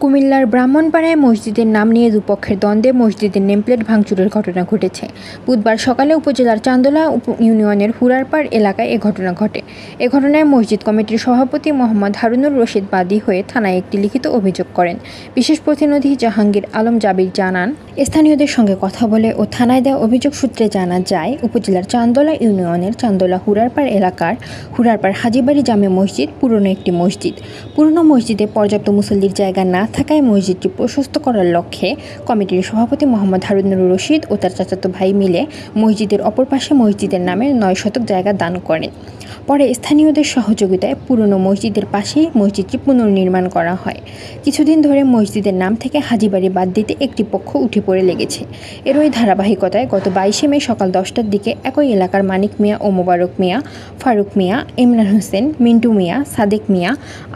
কুমিল্লার ব্রাহ্মণপাড়ায় মসজিদের নাম নিয়ে দুপক্ষের দ্বন্দ্বে মসজিদের নেমপ্লেট ভাঙচুরের ঘটনা ঘটেছে। বুধবার সকালে উপজেলার চান্দোলা ইউনিয়নের হুরারপাড় এলাকায় এ ঘটনা ঘটে। এ ঘটনায় মসজিদ কমিটির সভাপতি মোহাম্মদ হারুনুর রশিদ বাদী হয়ে থানায় একটি লিখিত অভিযোগ করেন। বিশেষ প্রতিনিধি জাহাঙ্গীর আলম জাবির জানান, স্থানীয়দের সঙ্গে কথা বলে ও থানায় দেওয়া অভিযোগ সূত্রে জানা যায়, উপজেলার চান্দোলা ইউনিয়নের চান্দোলা হুরারপাড় এলাকার হুরারপাড় হাজীবাড়ি জামে মসজিদ পুরনো একটি মসজিদ। পুরনো মসজিদে পর্যাপ্ত মুসল্লির জায়গা না থাকায় মসজিদটি প্রশস্ত করার লক্ষ্যে কমিটির সভাপতি মোহাম্মদ হারুনুর রশিদ ও তার চাচাতো ভাই মিলে মসজিদের অপর পাশে মসজিদের নামে 9 শতক জায়গা দান করেন। পরে স্থানীয়দের সহযোগিতায় পুরনো মসজিদের পাশেই মসজিদটি পুনর্নির্মাণ করা হয়। কিছুদিন ধরে মসজিদের নাম থেকে হাজীবাড়ি বাদ দিতে একটি পক্ষ উঠে পড়ে লেগেছে। এরই ধারাবাহিকতায় গত 22 মে সকাল 10টার দিকে একই এলাকার মানিক মিয়া ও মোবারক মিয়া, ফারুক মিয়া, ইমরান হোসেন, মিন্টু মিয়া, সাদেক মিয়া,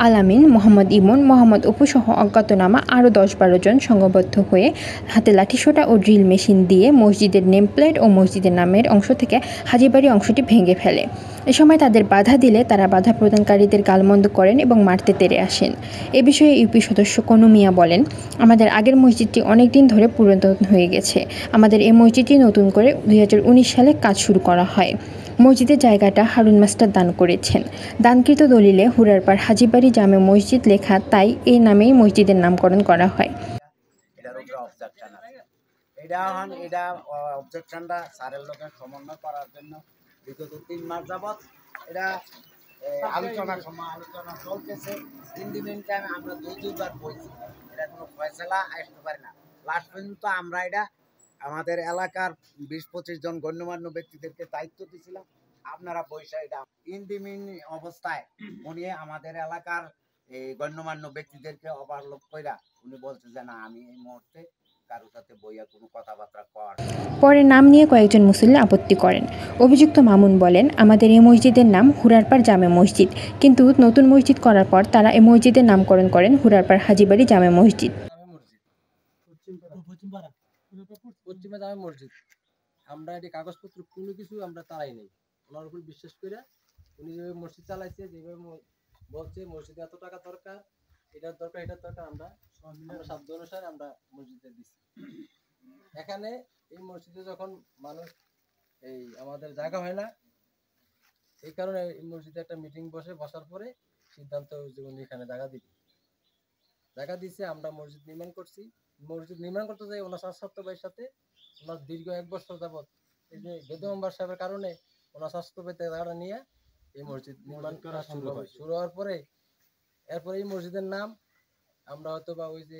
আলামিন, মোহাম্মদ ইমন, মোহাম্মদ অপু সহ অজ্ঞাতনামা আরও 10-12 জন সংঘবদ্ধ হয়ে হাতে লাঠিসোঁটা ও ড্রিল মেশিন দিয়ে মসজিদের নেমপ্লেট ও মসজিদের নামের অংশ থেকে হাজীবাড়ি অংশটি ভেঙে ফেলে। এ সময় তাদের বাধা দিলে তারা বাধা প্রদানকারীদের গালমন্দ করেন এবং মারতে তেড়ে আসেন। এ বিষয়ে ইউপি সদস্য কনু মিয়া বলেন, আমাদের আগের মসজিদটি অনেক দিন ধরে পুরাতন হয়ে গেছে। আমাদের এই মসজিদটি নতুন করে 2019 সালে কাজ শুরু করা হয়। মসজিদের জায়গাটা হারুন মাস্টার দান করেছেন। দানকৃত দলিলে হুরারপাড় হাজীবাড়ি জামে মসজিদ লেখা, তাই এই নামেই মসজিদের নামকরণ করা হয়। অবজেকশনটা স্যারের লোকের সমন্বয় করার জন্য বিগত 3 মাস যাবৎ এটা আলোচনা চলতেছে। ইন দি মিন টাইম আমরা দুইবার বলছি, এটা কোনো ফয়সালা আসতে পারে না। লাস্ট পর্যন্ত আমরা এটা আমাদের এলাকার 20-25 জন গণ্যমান্য ব্যক্তিদেরকে দায়িত্ব দিয়েছিলাম, আপনারা পয়সা এটা ইন দি মিন অবস্থায় উনি আমাদের এলাকার এই গণ্যমান্য ব্যক্তিদেরকে ওভারলোক কইরা উনি বলছে যে না, আমি এই মুহূর্তে কারোর সাথে বইয়া কোনো কথাবার্তা কর। পরে নাম নিয়ে কয়েকজন মুসল্লি আপত্তি করেন। অভিযুক্ত মামুন বলেন, আমাদের এই মসজিদের নাম হুরারপাড় জামে মসজিদ, কিন্তু নতুন মসজিদ করার পর তারা এই মসজিদের নামকরণ করেন হুরারপাড় হাজীবাড়ি জামে মসজিদ। পশ্চিমা জামে মসজিদ আমরা এটি কাগজপত্র কোনো কিছু আমরা তারাই নেই, ওনার উপর বিশ্বাস করে উনি যেভাবে মসজিদ চালাইছে, যেভাবে বলছে মসজিদে এত টাকা দরকার, এটার দরকার, আমরা সাধ্য অনুসারে আমরা মসজিদে দিচ্ছি। এখানে এই মসজিদে যখন মানুষ এই আমাদের জায়গা হয় না, এই কারণে এই মসজিদে একটা মিটিং বসার পরে সিদ্ধান্ত যে উনি এখানে জায়গা দিচ্ছে, আমরা মসজিদ নির্মাণ করছি। মসজিদ নির্মাণ করতে যাই ওনার স্বাস্থ্য ভাইয়ের সাথে ওনার দীর্ঘ 1 বছর যাবৎ এই যে বেদু মেম্বার সাহেবের কারণে ওনার স্বাস্থ্য ভাই জায়গাটা নিয়ে এই মসজিদ নির্মাণ করা শুরু হওয়ার পরে এরপরে এই মসজিদের নাম আমরা হয়তো বা ওই যে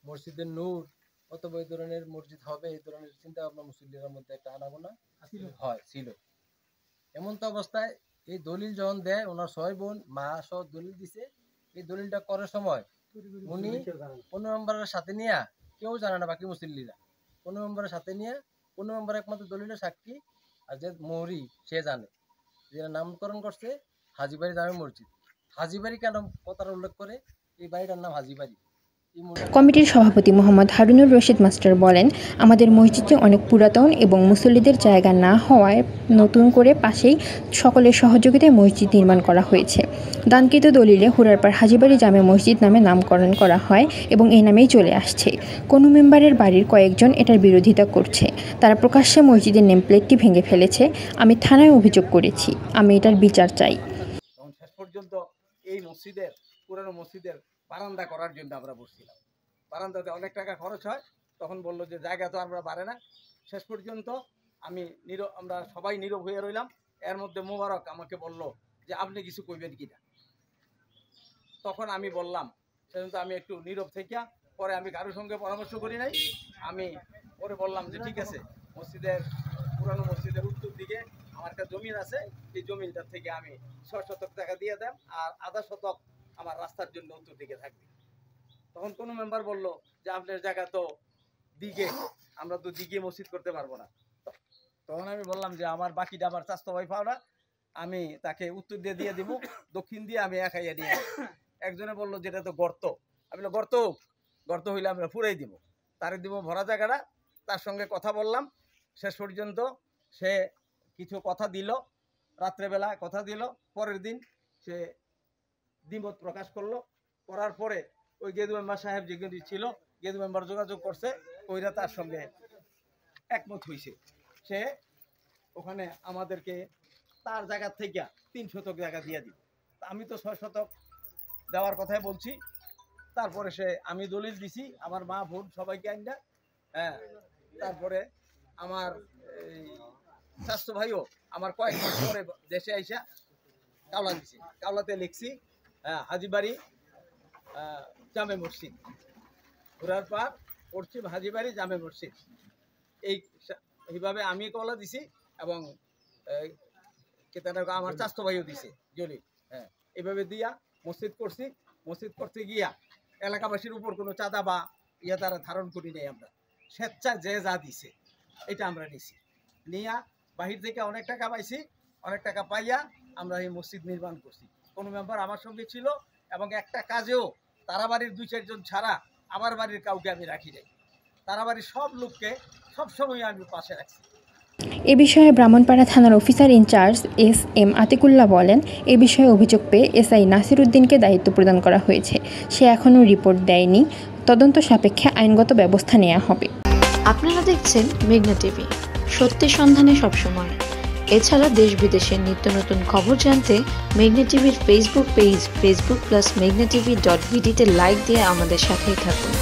মসজিদের নূর অথবা এই ধরনের মসজিদ হবে, এই ধরনের চিন্তা ভাবনা মুসল্লিদের মধ্যে একটা আনাগোনা ছিল। এমন তো অবস্থায় এই দলিল যখন দেয়, ওনার 6 বোন মা সহ দলিল দিছে। এই দলিলটা করার সময় উনি 15 মেম্বারের সাথে নিয়ে, কেউ জানে না বাকি মুসল্লিরা, 15 মেম্বারের সাথে নিয়ে 15 মেম্বার একমাত্র দলিলের সাক্ষী, আর যে মোহরি সে জানে যে নামকরণ করছে হাজীবাড়ি জামে মসজিদ। হাজীবাড়ি কেন কথাটা উল্লেখ করে, এই বাড়িটার নাম হাজীবাড়ি। কমিটির সভাপতি মোহাম্মদ হারুনুর রশিদ মাস্টার বলেন, আমাদের মসজিদটি অনেক পুরাতন এবং মুসল্লিদের জায়গা না হওয়ায় নতুন করে পাশেই সকলের সহযোগিতায় মসজিদ নির্মাণ করা হয়েছে। দানকৃত দলিলে হুরারপাড় হাজীবাড়ি জামে মসজিদ নামে নামকরণ করা হয় এবং এই নামেই চলে আসছে। কোনো মেম্বারের বাড়ির কয়েকজন এটার বিরোধিতা করছে। তারা প্রকাশ্যে মসজিদের নেমপ্লেটটি ভেঙে ফেলেছে। আমি থানায় অভিযোগ করেছি, আমি এটার বিচার চাই। শেষ পর্যন্ত এই মসজিদের পুরানো মসজিদের বারান্দা করার জন্য আমরা বসছিলাম। বারান্দাতে অনেক টাকা খরচ হয়, তখন বললো যে জায়গা তো আমরা পারে না। শেষ পর্যন্ত আমরা সবাই নীরব হয়ে রইলাম। এর মধ্যে মোবারক আমাকে বলল যে আপনি কিছু কইবেন কিনা। তখন আমি বললাম, সেজন্য আমি একটু নীরব থেকে পরে আমি কারোর সঙ্গে পরামর্শ করি নাই। আমি পরে বললাম যে ঠিক আছে, পুরানো মসজিদের উত্তর দিকে আমার একটা জমিন আছে, এই জমিনটার থেকে আমি 6 শতক টাকা দিয়ে দেন, আর আধা শতক আমার রাস্তার জন্য উত্তর দিকে থাকবে। তখন কোনো মেম্বার বলল যে আপনার জায়গা তো দিকে, আমরা তো দিকে মসজিদ করতে পারবো না। তখন আমি বললাম যে আমার বাকিটা আমার চাস্তো ভাই পাওনা, আমি তাকে উত্তর দিয়ে দিব, দক্ষিণ দিয়ে আমি একাইয়া নিয়ে। একজনে বললো যেটা তো গর্ত, আমি গর্ত হইলে আমরা ফুরাই দিব, তারে দিব ভরা জায়গাটা। তার সঙ্গে কথা বললাম, শেষ পর্যন্ত সে কিছু কথা দিল, রাত্রেবেলা কথা দিল। পরের দিন সে দ্বিমত প্রকাশ করলো, করার পরে ওই গেদু মেম্বার সাহেব যেখানে ছিল, গেদু মেম্বার যোগাযোগ করছে, ওইরা তার সঙ্গে একমত হয়েছে। সে ওখানে আমাদেরকে তার জায়গা থেকে 3 শতক জায়গা দিয়ে দিই। আমি তো 6 শতক দেওয়ার কথাই বলছি। তারপরে আমি দলিল দিছি, আমার মা বোন সবাইকে আইনা। হ্যাঁ, তারপরে আমার এই স্বাস্থ্য ভাইও আমার কয়েক মাস পরে দেশে আইসা কাওলা দিছে। কাওলাতে লিখছি হাজিবাড়ি জামে মসজিদ, ঘোরার পার পশ্চিম হাজিবাড়ি জামে মসজিদ। এইভাবে আমি কওলা দিছি এবং আমার স্বাস্থ্য ভাইও দিছে জলিল। হ্যাঁ, এইভাবে দিয়া মসজিদ করছি। মসজিদ করতে গিয়া এলাকাবাসীর উপর কোনো চাঁদা বা তারা ধারণ করি নাই। আমরা স্বেচ্ছা যে যা দিছে এটা আমরা নিছি। নিয়া বাহির থেকে অনেক টাকা পাইছি। অনেক টাকা পাইয়া আমরা এই মসজিদ নির্মাণ করছি। কোনো মেম্বার আমার সঙ্গে ছিল এবং একটা কাজেও তারা বাড়ির 2-4 জন ছাড়া আমার বাড়ির কাউকে আমি রাখি নাই। তারা বাড়ির সব লোককে সবসময় আমি পাশে রাখছি। এ বিষয়ে ব্রাহ্মণপাড়া থানার অফিসার ইনচার্জ SM আতিকুল্লাহ বলেন, এ বিষয়ে অভিযোগ পেয়ে SI নাসির উদ্দিনকে দায়িত্ব প্রদান করা হয়েছে। সে এখনও রিপোর্ট দেয়নি। তদন্ত সাপেক্ষে আইনগত ব্যবস্থা নেওয়া হবে। আপনারা দেখছেন মেঘনা টিভি, সত্যের সন্ধানে সবসময়। এছাড়া দেশ বিদেশের নিত্য নতুন খবর জানতে মেঘনা টিভির ফেসবুক পেজ facebook+meghnaTV.bd তে লাইক দিয়ে আমাদের সাথেই থাকুন।